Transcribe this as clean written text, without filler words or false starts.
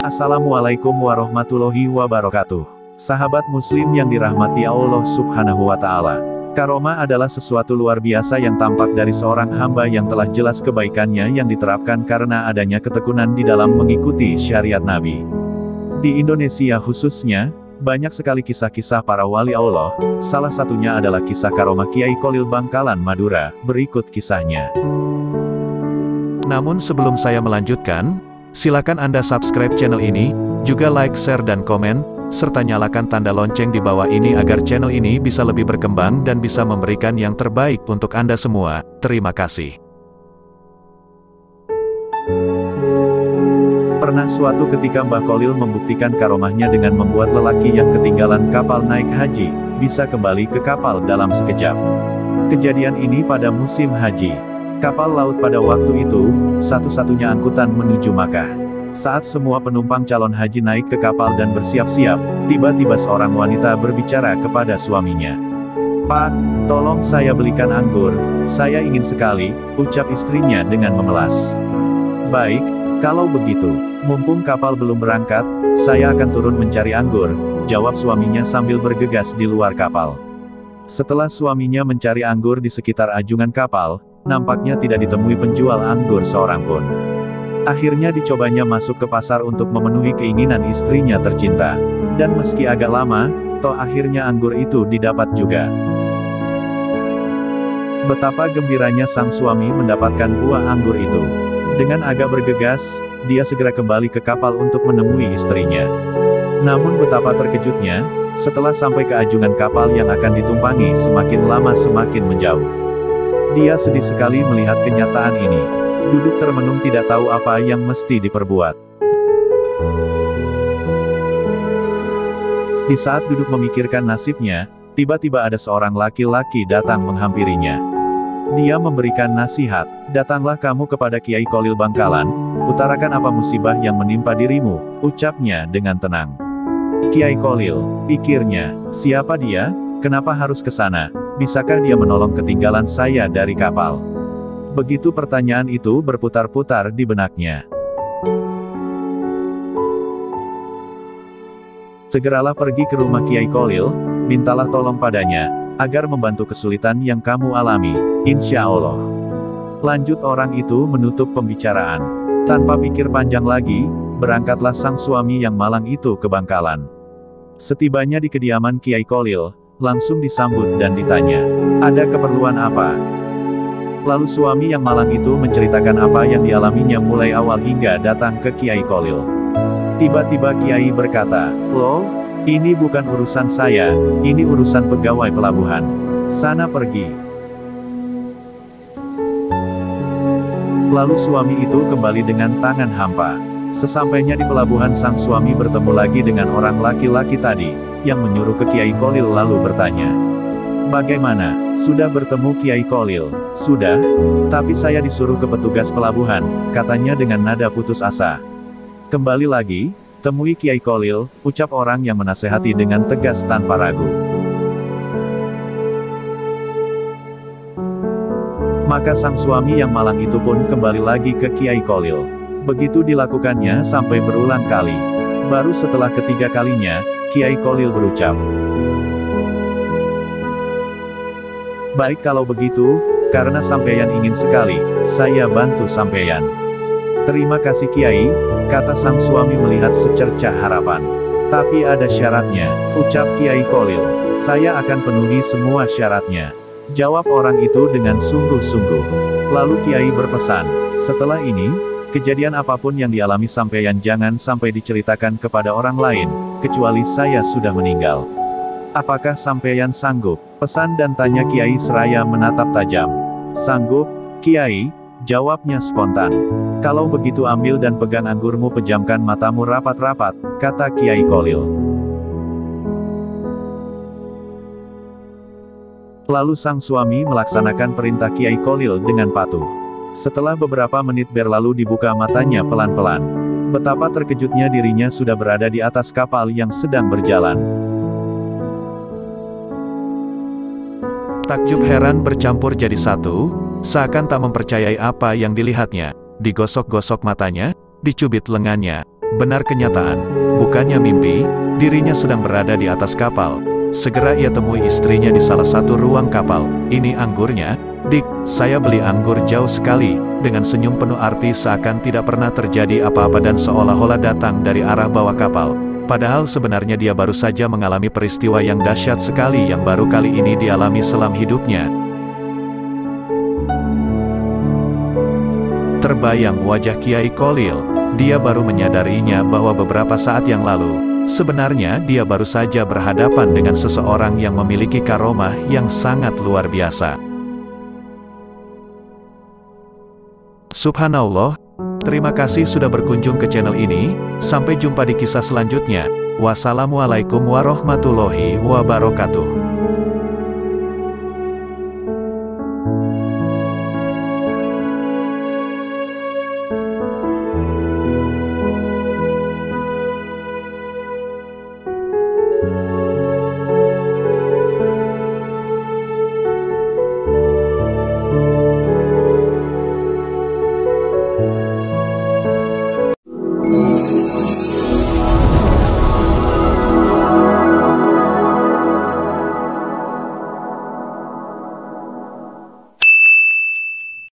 Assalamualaikum warahmatullahi wabarakatuh. Sahabat muslim yang dirahmati Allah subhanahu wa ta'ala. Karomah adalah sesuatu luar biasa yang tampak dari seorang hamba yang telah jelas kebaikannya yang diterapkan karena adanya ketekunan di dalam mengikuti syariat Nabi. Di Indonesia khususnya, banyak sekali kisah-kisah para wali Allah, salah satunya adalah kisah karomah Kiai Cholil Bangkalan Madura, berikut kisahnya. Namun sebelum saya melanjutkan, silakan Anda subscribe channel ini, juga like, share dan komen, serta nyalakan tanda lonceng di bawah ini agar channel ini bisa lebih berkembang dan bisa memberikan yang terbaik untuk Anda semua. Terima kasih. Pernah suatu ketika Mbah Cholil membuktikan karomahnya dengan membuat lelaki yang ketinggalan kapal naik haji, bisa kembali ke kapal dalam sekejap. Kejadian ini pada musim haji. Kapal laut pada waktu itu, satu-satunya angkutan menuju Makkah. Saat semua penumpang calon haji naik ke kapal dan bersiap-siap, tiba-tiba seorang wanita berbicara kepada suaminya. "Pak, tolong saya belikan anggur, saya ingin sekali," ucap istrinya dengan memelas. "Baik, kalau begitu, mumpung kapal belum berangkat, saya akan turun mencari anggur," jawab suaminya sambil bergegas di luar kapal. Setelah suaminya mencari anggur di sekitar ajungan kapal, nampaknya tidak ditemui penjual anggur seorang pun. Akhirnya dicobanya masuk ke pasar untuk memenuhi keinginan istrinya tercinta. Dan meski agak lama, toh akhirnya anggur itu didapat juga. Betapa gembiranya sang suami mendapatkan buah anggur itu. Dengan agak bergegas, dia segera kembali ke kapal untuk menemui istrinya. Namun betapa terkejutnya, setelah sampai ke ajungan kapal yang akan ditumpangi semakin lama semakin menjauh. Dia sedih sekali melihat kenyataan ini. Duduk termenung tidak tahu apa yang mesti diperbuat. Di saat duduk memikirkan nasibnya, tiba-tiba ada seorang laki-laki datang menghampirinya. Dia memberikan nasihat, "Datanglah kamu kepada Kiai Cholil Bangkalan, utarakan apa musibah yang menimpa dirimu," ucapnya dengan tenang. "Kiai Cholil," pikirnya, "siapa dia? Kenapa harus ke sana? Bisakah dia menolong ketinggalan saya dari kapal?" Begitu pertanyaan itu berputar-putar di benaknya. Segeralah pergi ke rumah Kiai Cholil, mintalah tolong padanya, agar membantu kesulitan yang kamu alami, insya Allah. Lanjut orang itu menutup pembicaraan. Tanpa pikir panjang lagi, berangkatlah sang suami yang malang itu ke Bangkalan. Setibanya di kediaman Kiai Cholil, langsung disambut dan ditanya, "Ada keperluan apa?" Lalu suami yang malang itu menceritakan apa yang dialaminya mulai awal hingga datang ke Kiai Cholil. Tiba-tiba Kiai berkata, "Loh, ini bukan urusan saya, ini urusan pegawai pelabuhan. Sana pergi." Lalu suami itu kembali dengan tangan hampa. Sesampainya di pelabuhan sang suami bertemu lagi dengan orang laki-laki tadi, yang menyuruh ke Kiai Cholil lalu bertanya, "Bagaimana, sudah bertemu Kiai Cholil?" "Sudah, tapi saya disuruh ke petugas pelabuhan," katanya dengan nada putus asa. "Kembali lagi, temui Kiai Cholil," ucap orang yang menasehati dengan tegas tanpa ragu. Maka sang suami yang malang itu pun kembali lagi ke Kiai Cholil. Begitu dilakukannya sampai berulang kali. Baru setelah ketiga kalinya, Kiai Cholil berucap, "Baik kalau begitu, karena sampeyan ingin sekali, saya bantu sampeyan." "Terima kasih Kiai," kata sang suami melihat secercah harapan. "Tapi ada syaratnya," ucap Kiai Cholil. "Saya akan penuhi semua syaratnya," jawab orang itu dengan sungguh-sungguh. Lalu Kiai berpesan, "Setelah ini, kejadian apapun yang dialami sampeyan jangan sampai diceritakan kepada orang lain, kecuali saya sudah meninggal. Apakah sampeyan sanggup?" Pesan dan tanya Kiai seraya menatap tajam. "Sanggup, Kiai," jawabnya spontan. "Kalau begitu ambil dan pegang anggurmu, pejamkan matamu rapat-rapat," kata Kiai Cholil. Lalu sang suami melaksanakan perintah Kiai Cholil dengan patuh. Setelah beberapa menit berlalu dibuka matanya pelan-pelan. Betapa terkejutnya dirinya sudah berada di atas kapal yang sedang berjalan. Takjub heran bercampur jadi satu, seakan tak mempercayai apa yang dilihatnya. Digosok-gosok matanya, dicubit lengannya. Benar kenyataan, bukannya mimpi, dirinya sedang berada di atas kapal. Segera ia temui istrinya di salah satu ruang kapal. "Ini anggurnya, Dick, saya beli anggur jauh sekali," dengan senyum penuh arti seakan tidak pernah terjadi apa-apa dan seolah-olah datang dari arah bawah kapal. Padahal sebenarnya dia baru saja mengalami peristiwa yang dahsyat sekali yang baru kali ini dialami selam hidupnya. Terbayang wajah Kiai Kholil. Dia baru menyadarinya bahwa beberapa saat yang lalu, sebenarnya dia baru saja berhadapan dengan seseorang yang memiliki karomah yang sangat luar biasa. Subhanallah, terima kasih sudah berkunjung ke channel ini. Sampai jumpa di kisah selanjutnya. Wassalamualaikum warahmatullahi wabarakatuh.